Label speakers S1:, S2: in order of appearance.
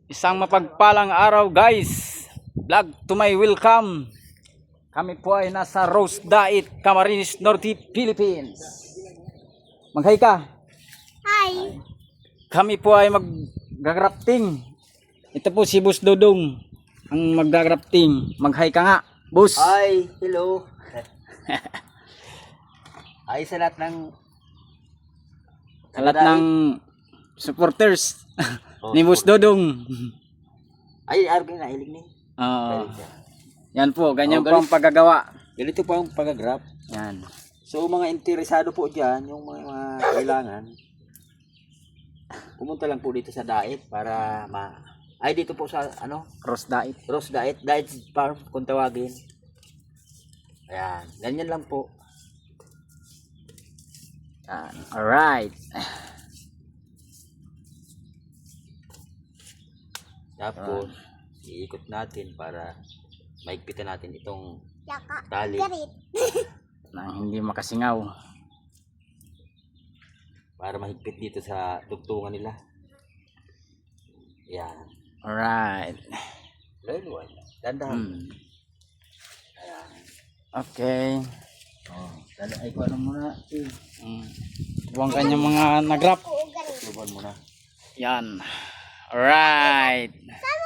S1: Isang mapagpalang araw guys. Vlog to my welcome. Kami po ay nasa Rose Dait, Camarines Norte, Philippines. Mag-hi ka.
S2: Hi.
S1: Kami po ay mag-grafting. Ito po si Boss Dodong ang mag-grafting. Mag-hi ka nga, Boss.
S3: Hi, hello. Ay sa lahat ng
S1: supporters
S3: Oh,
S1: ni Boss Dodong.
S3: ay argin na hilig ni.
S1: Oo. Yan po, ganyan po ang paggagawa.
S3: Ganito pa ang pag-graph.
S1: Yan.
S3: So mga interesado po diyan, yung mga kailangan pumunta lang po dito sa Dait para ay dito po sa
S1: Rose Dait.
S3: Rose Dait, Dait Farm kung tawagin. Ayan, ganyan lang po.
S1: Yan. Alright.
S3: Tapos iikot natin para maigpitan natin itong
S2: Yaka.
S3: tali
S2: Garit.
S1: Na hindi makasingaw.
S3: para mahigpit dito sa tugtungan nila. Ayan.
S1: Alright.
S3: Lalo, dandahan. Ayan.
S1: Okay.
S3: Oh, ay ko ano muna.
S1: Ito ang kanyang mga nagrap.
S2: Oo, garit.
S3: Subukan muna.
S1: Yan. Alright.
S2: Saan